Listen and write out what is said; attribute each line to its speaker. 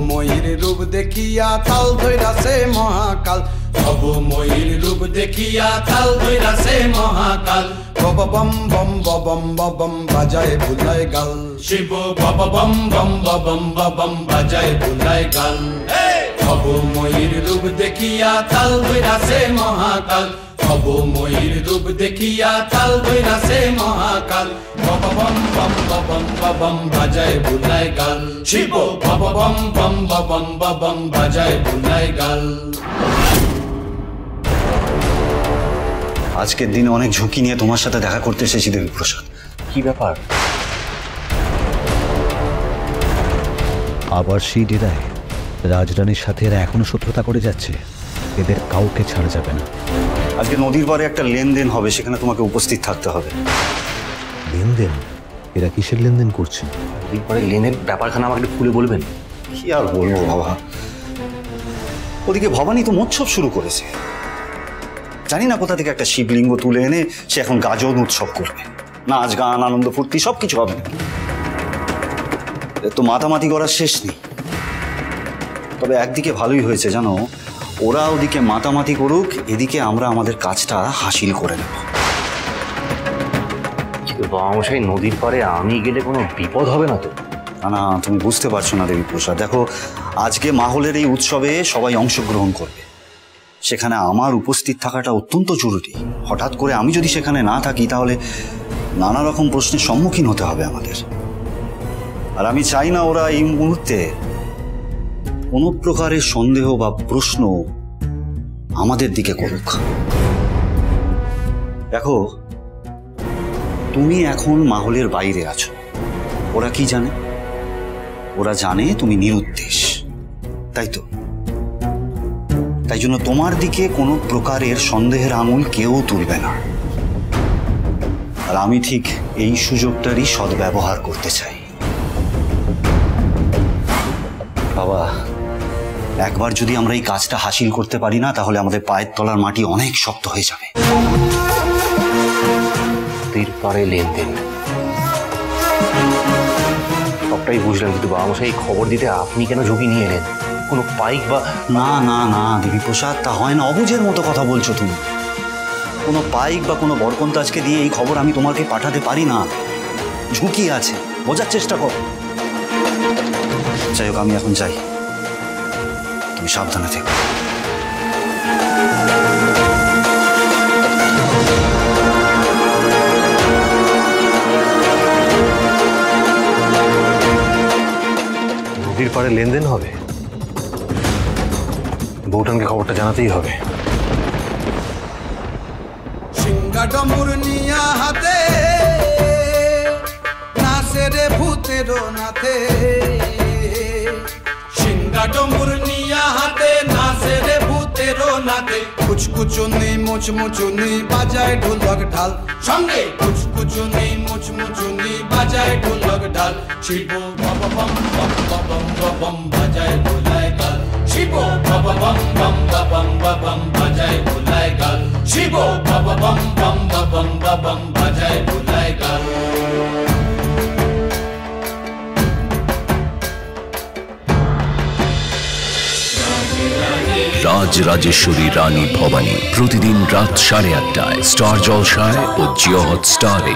Speaker 1: ময়ূর রূপ দেখিয়া তাল ধৈরাছে মহাকাল, ভব ময়ূর রূপ দেখিয়া তাল ধৈরাছে মহাকাল। বব বম বম বম বম বাজায় বুলায় গাল, শিব বব বম বম বম বম বাজায় বুলায় গাল। ভব ময়ূর রূপ দেখিয়া তাল ধৈরাছে মহাকাল, ভব ময়ূর রূপ দেখিয়া তাল ধৈরাছে মহাকাল। বব বম বম বম বাজায় বুলায় গাল, শিব বব বম বম বম বাজায় বুলায় গাল।
Speaker 2: আজকের দিনে অনেক ঝুঁকি নিয়ে তোমার সাথে দেখা করতে এসেছি দেবীপ্রসাদ।
Speaker 3: কি ব্যাপার?
Speaker 4: আবার সেই ডেরায় রাজরানীর সাথে এরা এখনো শত্রুতা করে যাচ্ছে, এদের কাউকে ছাড়া যাবে না।
Speaker 2: আজকে নদীর পাড়ে একটা লেনদেন হবে, সেখানে তোমাকে উপস্থিত থাকতে হবে।
Speaker 4: লেনদেন? এরা কিসের লেনদেন করছে?
Speaker 3: নদীর পাড়ে লেনের ব্যাপারখানা আমাকে খুলে বলবেন?
Speaker 2: কি আর বলবো বাবা, ওদিকে ভবানী তো মৎসব শুরু করেছে। জানি না কোথা থেকে একটা শিবলিঙ্গ তুলে এনে সে এখন গাজন উৎসব করবে, নাচ গান আনন্দ ফুর্তি সবকিছু হবে। তো মাতামাতি করার শেষ নেই। তবে একদিকে ভালোই হয়েছে জানো, ওরা ওদিকে মাতামাতি করুক, এদিকে আমরা আমাদের কাজটা হাসিল করে নেব।
Speaker 3: বাবামশাই, নদীর পাড়ে আমি গেলে কোনো বিপদ হবে না তো?
Speaker 2: না না, তুমি বুঝতে পারছো না দেবীপ্রসাদ। দেখো, আজকে মাহলের এই উৎসবে সবাই অংশগ্রহণ করবে, সেখানে আমার উপস্থিত থাকাটা অত্যন্ত জরুরি। হঠাৎ করে আমি যদি সেখানে না থাকি তাহলে নানা রকম প্রশ্নের সম্মুখীন হতে হবে আমাদের। আর আমি চাই না ওরা এই মুহূর্তে কোনো প্রকারের সন্দেহ বা প্রশ্ন আমাদের দিকে করুক। দেখো, তুমি এখন মাহলের বাইরে আছো, ওরা কি জানে? ওরা জানে তুমি নিরুদ্দেশ, তাই তো? তাই জন্য তোমার দিকে কোনো প্রকারের সন্দেহের আঙুল কেউ তুলবে না। আর আমি ঠিক এই সুযোগটারই সদ্ব্যবহার করতে চাই। বাবা, একবার যদি আমরা এই কাজটা হাসিল করতে পারি না, তাহলে আমাদের পায়ের তলার মাটি অনেক শক্ত হয়ে যাবে।
Speaker 3: নদীর পাড়ে লেনদেন সবটাই বুঝলাম, কিন্তু বাবামশাই এই খবর দিতে আপনি কেন ঝুঁকি নিয়ে এলেন? কোনো পাইক বা?
Speaker 2: না না না দেবীপ্রসাদ, তা হয় না। অবুঝের মতো কথা বলছো তুমি। কোনো পাইক বা কোনো বরকন্তাজকে দিয়ে এই খবর আমি তোমাকে পাঠাতে পারি না। ঝুঁকি আছে, বোঝার চেষ্টা করো। যাই হোক, আমি এখন যাই, তুমি সাবধানে থেকো।
Speaker 3: নদীর পাড়ে লেনদেন হবে, বৌঠানকে খবরটা জানাতেই হবে।
Speaker 1: সিংহা ডমুর নিয়া হাতে নাচে রে ভূতের নাথে, সিংহা ডমুর নিয়া হাতে নাচে রে ভূতের নাথে। কুচকুচুনি মুচমুচুনি বাজায় ঢোলক ঢাল, সঙ্গে কুচকুচুনি মুচমুচুনি বাজায় ঢোলক ঢাল। শিব বব বম বম বম বাজায় বুলায় গাল, শিব বব বম বম বম বাজায় বুলায় গাল, শিব বব বম বম বম বাজায় বুলায় গাল।
Speaker 5: রাজরাজেশ্বরী রানী ভবানী প্রতিদিন রাত 8:30টায় স্টার জলসায় ও জিও হটস্টারে।